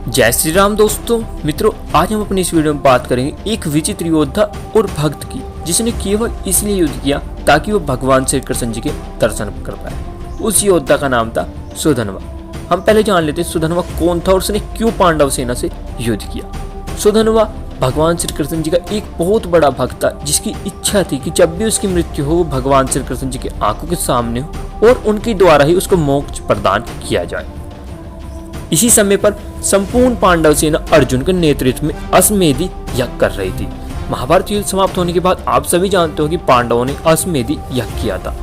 जय श्री राम दोस्तों मित्रों, आज हम अपनी इस वीडियो में बात करेंगे एक विचित्र योद्धा और भक्त की, जिसने केवल इसलिए युद्ध किया ताकि वो भगवान श्री कृष्ण जी के दर्शन कर पाए। उस योद्धा का नाम था सुधन्वा। हम पहले जान लेते हैं सुधन्वा कौन था और उसने क्यों पांडव सेना से युद्ध किया। सुधन्वा भगवान श्री कृष्ण जी का एक बहुत बड़ा भक्त था, जिसकी इच्छा थी कि जब भी उसकी मृत्यु हो वो भगवान श्री कृष्ण जी की आंखों के सामने हो और उनके द्वारा ही उसको मोक्ष प्रदान किया जाए। इसी समय पर संपूर्ण पांडव सेना अर्जुन के नेतृत्व में अश्वमेध यज्ञ कर रही थी। महाभारत युद्ध समाप्त होने के बाद आप सभी जानते हो कि पांडवों ने अश्वमेध यज्ञ किया था।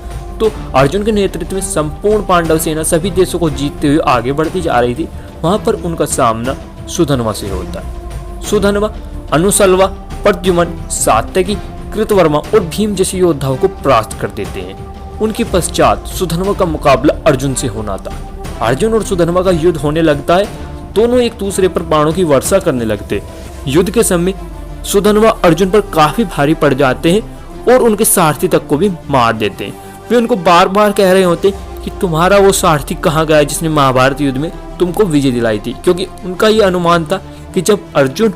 तो अर्जुन के नेतृत्व में संपूर्ण पांडव सेना सभी देशों को जीतते हुए आगे बढ़ती जा रही थी। वहां पर उनका सामना सुधन्वा से होता है। सुधन्वा अनुसलवा, प्रद्युम्न, सात्यकी, कृतवर्मा और भीम जैसे योद्धाओं को परास्त कर देते हैं। उनके पश्चात सुधन्वा का मुकाबला अर्जुन से होना था। अर्जुन और सुधन्वा का युद्ध होने लगता है। दोनों एक दूसरे पर बाणों की वर्षा करने लगते। युद्ध के समय सुधन्वा अर्जुन पर काफी भारी पड़ जाते हैं और उनके सारथी तक को भी मार देते हैं। वे उनको बार बार कह रहे होते कि तुम्हारा वो सारथी कहाँ गया जिसने महाभारत युद्ध में तुमको विजय दिलाई थी, क्योंकि उनका ये अनुमान था कि जब अर्जुन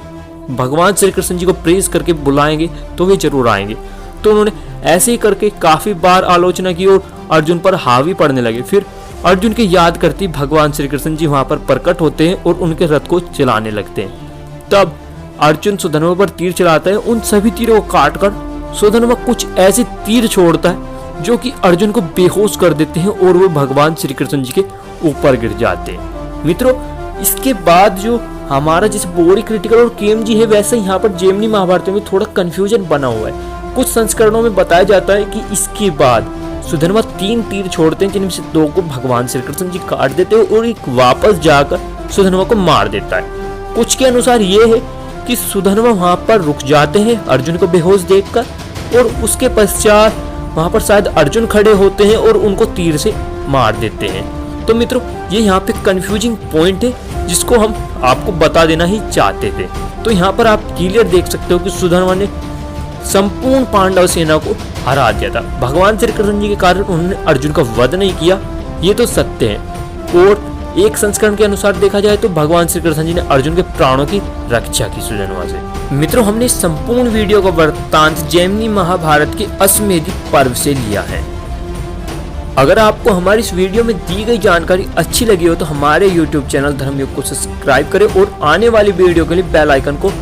भगवान श्री कृष्ण जी को प्रेस करके बुलाएंगे तो वे जरूर आएंगे। तो उन्होंने ऐसे ही करके काफी बार आलोचना की और अर्जुन पर हावी पड़ने लगे। फिर अर्जुन की याद करती भगवान श्री कृष्ण जी वहां पर प्रकट होते हैं और उनके रथ को चलाने लगते हैं। तब अर्जुन सुधन्वा पर तीर चलाता है। उन सभी तीरों को काट कर सुधन्वा कुछ ऐसे तीर छोड़ता है जो कि अर्जुन को बेहोश कर देते हैं और वो भगवान श्री कृष्ण जी के ऊपर गिर जाते हैं। मित्रों, इसके बाद जो हमारा जैसे बॉडी क्रिटिकल और केएमजी है, वैसे यहाँ पर जेमिनी महाभारत में थोड़ा कंफ्यूजन बना हुआ है। कुछ संस्करणों में बताया जाता है कि इसके बाद सुधन्वा 3 तीर छोड़ते हैं, जिनमें से 2 को भगवान श्री कृष्ण जी काट देते हैं और एक वापस जाकर सुधन्वा को मार देता है। कुछ के अनुसार ये है कि सुधन्वा वहां पर रुक जाते हैं अर्जुन को बेहोश देखकर, और उसके पश्चात वहां पर शायद अर्जुन खड़े होते हैं और उनको तीर से मार देते हैं। तो मित्रों, ये यहाँ पे कंफ्यूजिंग पॉइंट है जिसको हम आपको बता देना ही चाहते थे। तो यहाँ पर आप क्लियर देख सकते हो कि सुधन्वा ने संपूर्ण पांडव सेना को हरा दिया था। भगवान श्री कृष्ण जी के कारण उन्होंने अर्जुन का वध नहीं किया, ये तो सत्य है। और एक संस्करण के अनुसार देखा जाए तो भगवान श्री कृष्ण जी ने अर्जुन के प्राणों की रक्षा की सुधन्वा से। मित्रों, हमने संपूर्ण वीडियो का वृत्तांत जेमिनी महाभारत के अश्वमेध पर्व से लिया है। अगर आपको हमारी इस वीडियो में दी गई जानकारी अच्छी लगी हो तो हमारे YouTube चैनल धर्मयुग को सब्सक्राइब करें और आने वाली वीडियो के लिए बेल आइकन को